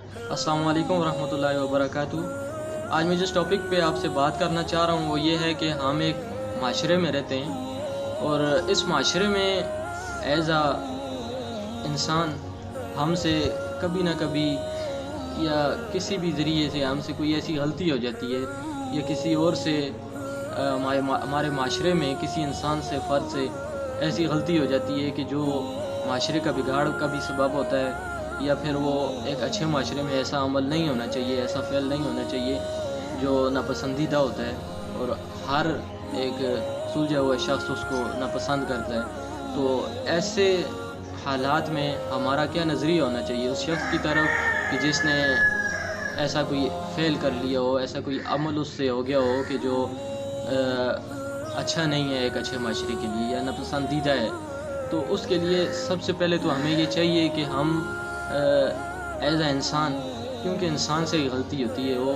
अस्सलाम वालेकुम वरहमतुल्लाहि वबरकातुहू। आज मैं जिस टॉपिक पे आपसे बात करना चाह रहा हूँ वो ये है कि हम एक माशरे में रहते हैं और इस माशरे में एज़ इंसान हमसे कभी ना कभी या किसी भी ज़रिए से हमसे कोई ऐसी गलती हो जाती है या किसी और से हमारे माशरे में किसी इंसान से फ़र्द से ऐसी गलती हो जाती है कि जो माशरे का बिगाड़ का भी सबब होता है, या फिर वो एक अच्छे माशरे में ऐसा अमल नहीं होना चाहिए, ऐसा फ़ेल नहीं होना चाहिए जो नापसंदीदा होता है और हर एक सुलझा हुआ शख्स उसको नापसंद करता है। तो ऐसे हालात में हमारा क्या नज़रिया होना चाहिए उस शख्स की तरफ कि जिसने ऐसा कोई फ़ेल कर लिया हो, ऐसा कोई अमल उससे हो गया हो कि जो अच्छा नहीं है एक अच्छे माशरे के लिए या नापसंदीदा है। तो उसके लिए सबसे पहले तो हमें ये चाहिए कि हम एज़ इंसान, क्योंकि इंसान से ही गलती होती है, वो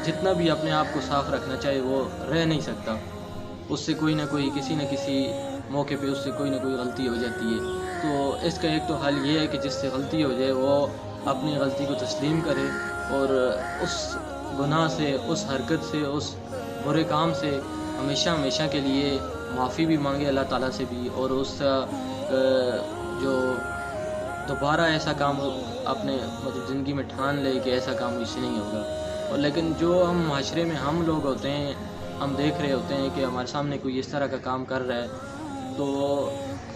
जितना भी अपने आप को साफ़ रखना चाहे वो रह नहीं सकता। उससे कोई ना कोई किसी न किसी मौके पे उससे कोई ना कोई गलती हो जाती है। तो इसका एक तो हल ये है कि जिससे गलती हो जाए वो अपनी गलती को तस्लीम करे और उस गुनाह से, उस हरकत से, उस बुरे काम से हमेशा हमेशा के लिए माफ़ी भी मांगे अल्लाह ताला से भी, और उसका जो दोबारा ऐसा काम अपने मतलब ज़िंदगी में ठान ले कि ऐसा काम इससे नहीं होगा। और लेकिन जो हम माशरे में हम लोग होते हैं, हम देख रहे होते हैं कि हमारे सामने कोई इस तरह का काम कर रहा है, तो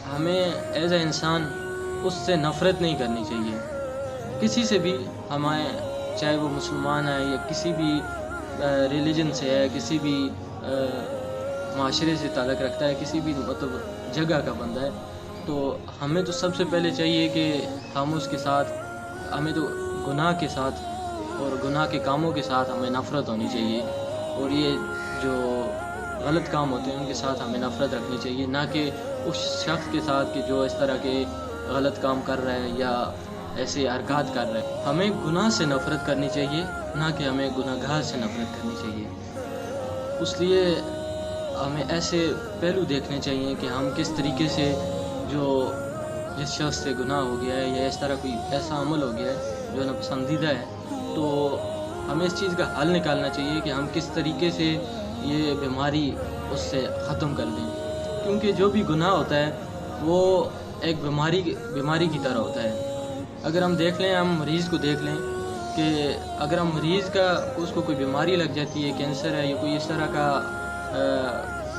हमें एज़ ए इंसान उससे नफ़रत नहीं करनी चाहिए। किसी से भी, हमें चाहे वो मुसलमान है या किसी भी रिलीजन से है, किसी भी माशरे से ताल्लुक़ रखता है, किसी भी मतलब जगह का बंदा है, तो हमें तो सबसे पहले चाहिए कि हम उसके साथ, हमें तो गुनाह के साथ और गुनाह के कामों के साथ हमें नफ़रत होनी चाहिए, और ये जो गलत काम होते हैं उनके साथ हमें नफ़रत रखनी चाहिए, ना कि उस शख्स के साथ कि जो इस तरह के गलत काम कर रहा है या ऐसे हरकत कर रहा है। हमें गुनाह से नफ़रत करनी चाहिए, ना कि हमें गुनहगार से नफ़रत करनी चाहिए। इसलिए हमें ऐसे पहलू देखने चाहिए कि हम किस तरीके से, जो जिस शख्स से गुनाह हो गया है या इस तरह कोई ऐसा अमल हो गया है जो नापसंदीदा है, तो हमें इस चीज़ का हल निकालना चाहिए कि हम किस तरीके से ये बीमारी उससे ख़त्म कर दें। क्योंकि जो भी गुनाह होता है वो एक बीमारी की तरह होता है। अगर हम देख लें, हम मरीज़ को देख लें कि अगर हम मरीज़ का, उसको कोई बीमारी लग जाती है, कैंसर है या कोई इस तरह का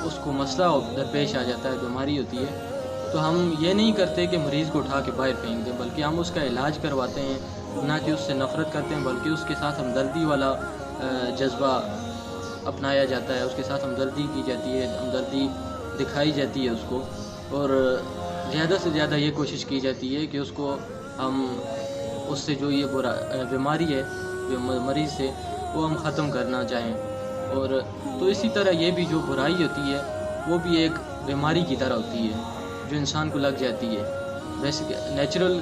उसको मसला दरपेश आ जाता है, बीमारी होती है, तो हम ये नहीं करते कि मरीज़ को उठा के बाहर फेंक दें, बल्कि हम उसका इलाज करवाते हैं, ना कि उससे नफ़रत करते हैं, बल्कि उसके साथ हमदर्दी वाला जज्बा अपनाया जाता है, उसके साथ हमदर्दी की जाती है, हमदर्दी दिखाई जाती है उसको, और ज़्यादा से ज़्यादा ये कोशिश की जाती है कि उसको हम, उससे जो ये बीमारी है जो मरीज़ से, वो हम ख़त्म करना चाहें। और तो इसी तरह ये भी जो बुराई होती है वो भी एक बीमारी की तरह होती है जो इंसान को लग जाती है। वैसे नेचुरल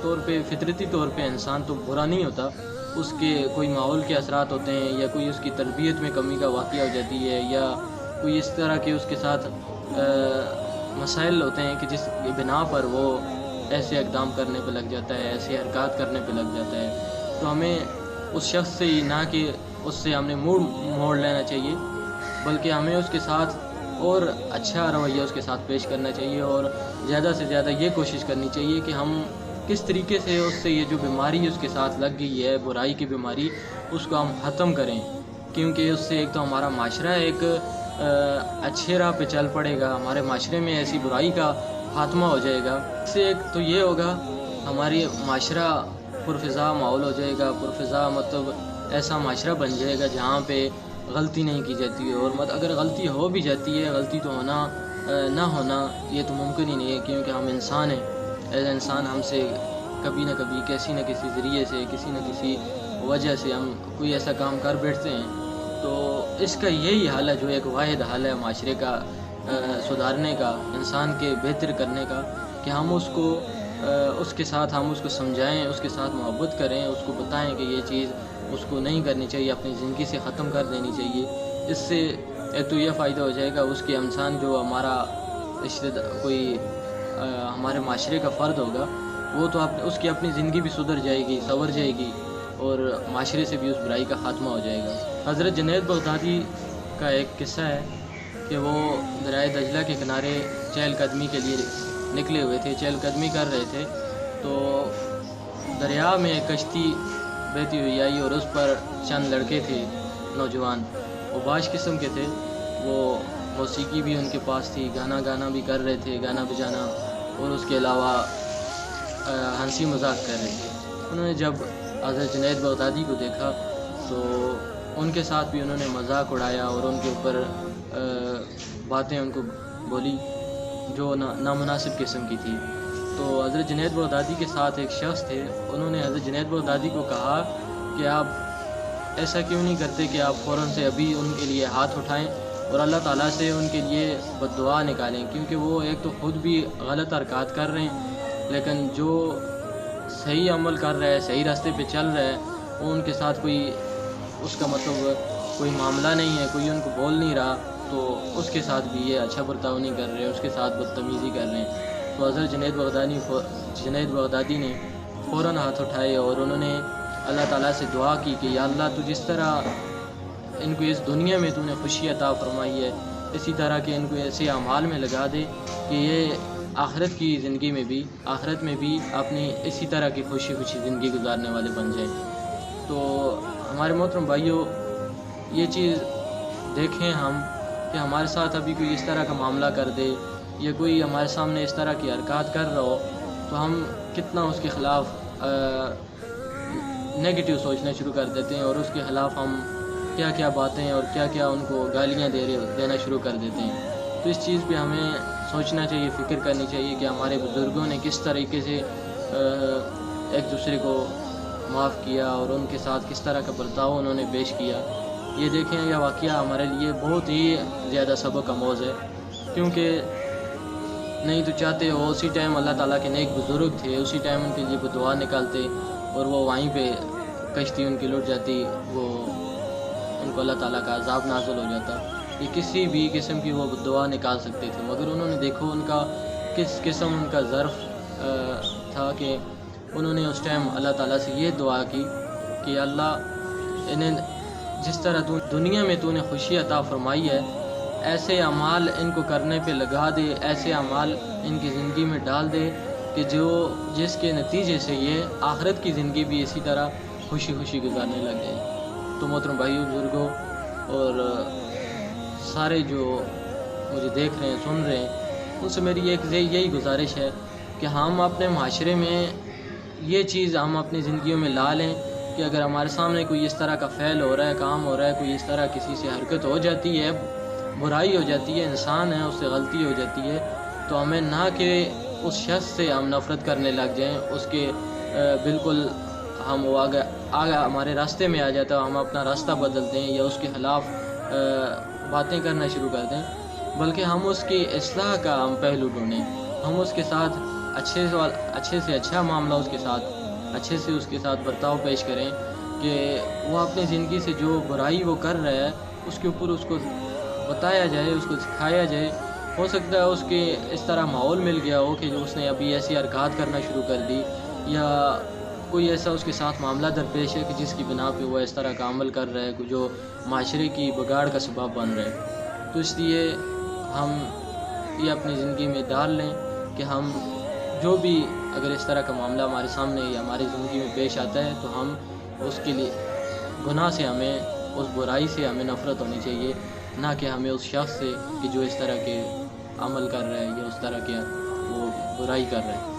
तौर पे, फितरती तौर पे इंसान तो बुरा नहीं होता, उसके कोई माहौल के असरात होते हैं या कोई उसकी तरबियत में कमी का वाक़या हो जाती है या कोई इस तरह के उसके साथ मसाइल होते हैं कि जिस बिना पर वो ऐसे इक़दाम करने पे लग जाता है, ऐसे हरकत करने पे लग जाता है। तो हमें उस शख्स से ही, ना कि उससे हमने मुँह मोड़ लेना चाहिए, बल्कि हमें उसके साथ और अच्छा रवैया उसके साथ पेश करना चाहिए, और ज़्यादा से ज़्यादा ये कोशिश करनी चाहिए कि हम किस तरीके से उससे ये जो बीमारी उसके साथ लग गई है, बुराई की बीमारी, उसको हम ख़त्म करें। क्योंकि उससे एक तो हमारा माशरा एक अच्छे राह पे चल पड़ेगा, हमारे माशरे में ऐसी बुराई का ख़ात्मा हो जाएगा। इससे एक तो ये होगा, हमारी माशरा पुरफ़िज़ा माहौल हो जाएगा, पुरफ़िज़ा मतलब ऐसा माशरा बन जाएगा जहाँ पे गलती नहीं की जाती है, और अगर गलती हो भी जाती है, गलती तो होना ना होना ये तो मुमकिन ही नहीं है, क्योंकि हम इंसान हैं। एज़ इंसान हमसे कभी ना कभी, किसी न किसी ज़रिए से, किसी न किसी वजह से हम कोई ऐसा काम कर बैठते हैं। तो इसका यही हल है, जो एक वाहिद हल है माशरे का सुधारने का, इंसान के बेहतर करने का, कि हम उसको उसके साथ हम उसको समझाएँ, उसके साथ मोहब्बत करें, उसको बताएँ कि ये चीज़ उसको नहीं करनी चाहिए, अपनी ज़िंदगी से ख़त्म कर देनी चाहिए। इससे एक तो ये फ़ायदा हो जाएगा, उसके इंसान जो हमारा कोई हमारे माशरे का फ़र्द होगा, وہ تو اس کی اپنی زندگی بھی سدھر جائے گی، سنور جائے گی، اور معاشرے سے بھی اس برائی کا خاتمہ ہو جائے گا۔ حضرت جنید بغدادی کا ایک قصہ ہے کہ وہ دریائے دجلہ کے کنارے چہل قدمی کے لیے نکلے ہوئے تھے، چہل قدمی کر رہے تھے، تو دریا میں ایک کشتی بہتی ہوئی آئی اور اس پر چند لڑکے تھے نوجوان، وہ باش قسم کے تھے، وہ موسیقی بھی ان کے پاس تھی، گانا بھی کر رہے تھے، گانا بجانا، اور اس کے علاوہ ہنسی مذاق کر رہے تھے۔ انہوں نے جب حضرت جنید بغدادی کو دیکھا تو ان کے ساتھ بھی انہوں نے مذاق اڑایا اور ان کے اوپر باتیں ان کو بولی جو نامناسب قسم کی تھی۔ تو حضرت جنید بغدادی کے ساتھ ایک شخص تھے، انہوں نے حضرت جنید بغدادی کو کہا کہ آپ ایسا کیوں نہیں کرتے کہ آپ فوراً سے ابھی ان کے لیے ہاتھ اٹھائیں اور اللہ تعالیٰ سے ان کے لیے بد دعا نکالیں، کیونکہ وہ ایک تو خود بھی غلط حرکات کر رہے ہیں، لیکن جو صحیح عمل کر رہا ہے، صحیح راستے پہ چل رہا ہے، وہ ان کے ساتھ کوئی اس کا مطلب کوئی معاملہ نہیں ہے، کوئی ان کو بول نہیں رہا، تو اس کے ساتھ بھی یہ اچھا برتاؤ نہیں کر رہے، اس کے ساتھ بدتمیزی کر رہے ہیں۔ تو حضرت جنید بغدادی نے فوراً ہاتھ اٹھائے اور انہوں نے اللہ تعالیٰ سے دعا کی کہ یا اللہ تو جس طرح ان کو اس دنیا میں تو نے خوشی عطا فرمائی ہے، اسی طرح کہ ان کو ایسے اعمال میں لگا دے کہ یہ آخرت کی زندگی میں بھی، آخرت میں بھی اپنی اسی طرح کی خوشی زندگی گزارنے والے بن جائیں۔ تو ہمارے محترم بھائیوں، یہ چیز دیکھیں ہم کہ ہمارے ساتھ ابھی کوئی اس طرح کا معاملہ کر دے یا کوئی ہمارے سامنے اس طرح کی حرکات کر رہا ہو تو ہم کتنا اس کے خلاف نیگیٹو سوچنا شروع کر دیتے ہیں، اور اس کے خلاف ہم کیا کیا باتیں اور کیا کیا ان کو گالیاں دینا شروع کر دیتے ہیں۔ تو اس چیز پہ ہمیں سوچنا چاہیے، فکر کرنی چاہیے کہ ہمارے بزرگوں نے کس طریقے سے ایک دوسرے کو معاف کیا اور ان کے ساتھ کس طرح کا برتاؤ انہوں نے پیش کیا۔ یہ دیکھیں، یہ واقعہ ہمارے لیے بہت ہی زیادہ سبق آموز ہے، کیونکہ نہیں تو چاہتے ہو اسی ٹائم اللہ تعالیٰ کے نیک بزرگ تھے، اسی ٹائم ان کے لیے دعا نکالتے اور وہ وہیں پہ کشتی ان کی لٹ جاتی، وہ ان کو اللہ تعالیٰ کا عذاب نازل ہو جاتا، یہ کسی بھی قسم کی وہ دعا نکال سکتے تھے، مگر انہوں نے دیکھو ان کا کس قسم ان کا ظرف تھا کہ انہوں نے اس ٹائم اللہ تعالیٰ سے یہ دعا کی کہ اللہ انہیں جس طرح تو دنیا میں تو نے خوشی عطا فرمائی ہے، ایسے اعمال ان کو کرنے پہ لگا دے، ایسے اعمال ان کی زندگی میں ڈال دے کہ جس کے نتیجے سے یہ آخرت کی زندگی بھی اسی طرح خوشی گزارنے لگ جائے۔ تو محترم بھائیو، بزرگوں اور سارے جو مجھے دیکھ رہے ہیں، سن رہے ہیں، ان سے میری یہی گزارش ہے کہ ہم اپنے معاشرے میں یہ چیز ہم اپنی زندگیوں میں لا لیں کہ اگر ہمارے سامنے کوئی اس طرح کا فعل ہو رہا ہے، کام ہو رہا ہے، کوئی اس طرح کسی سے حرکت ہو جاتی ہے، برائی ہو جاتی ہے، انسان ہے، اس سے غلطی ہو جاتی ہے، تو ہمیں نہ کہ اس شخص سے ہم نفرت کرنے لگ جائیں، اس کے بالکل ہم وہ آگے ہمارے راستے میں آ جاتا ہے، ہم اپنا راستہ بدل دیں یا اس کے خلاف باتیں کرنا شروع کر دیں، بلکہ ہم اس کی اصلاح کا ہم پہلو ڈھونڈیں، ہم اس کے ساتھ اچھے سے اچھا معاملہ اس کے ساتھ برتاؤ پیش کریں کہ وہ اپنی زندگی سے جو برائی وہ کر رہا ہے اس کے اوپر اس کو بتایا جائے، اس کو سکھایا جائے۔ ہو سکتا ہے اس کے اس طرح ماحول مل گیا ہو کہ جو اس نے ابھی ایسی حرکات کرنا شروع کر دی، یا کوئی ایسا اس کے ساتھ معاملہ درپیش ہے کہ جس کی بنا پہ وہ اس طرح کا عمل کر رہا ہے جو معاشرے کی بگاڑ کا سبب بن رہا ہے۔ تو اس لیے ہم یہ اپنی زندگی میں ڈال لیں کہ ہم جو بھی اگر اس طرح کا معاملہ ہمارے سامنے یا ہماری زندگی میں پیش آتا ہے تو ہم اس کے لیے گناہ سے ہمیں اس برائی سے ہمیں نفرت ہونی چاہیے، نہ کہ ہمیں اس شخص سے کہ جو اس طرح کے عمل کر رہا ہے یا اس طرح کے وہ برائی کر رہا ہے۔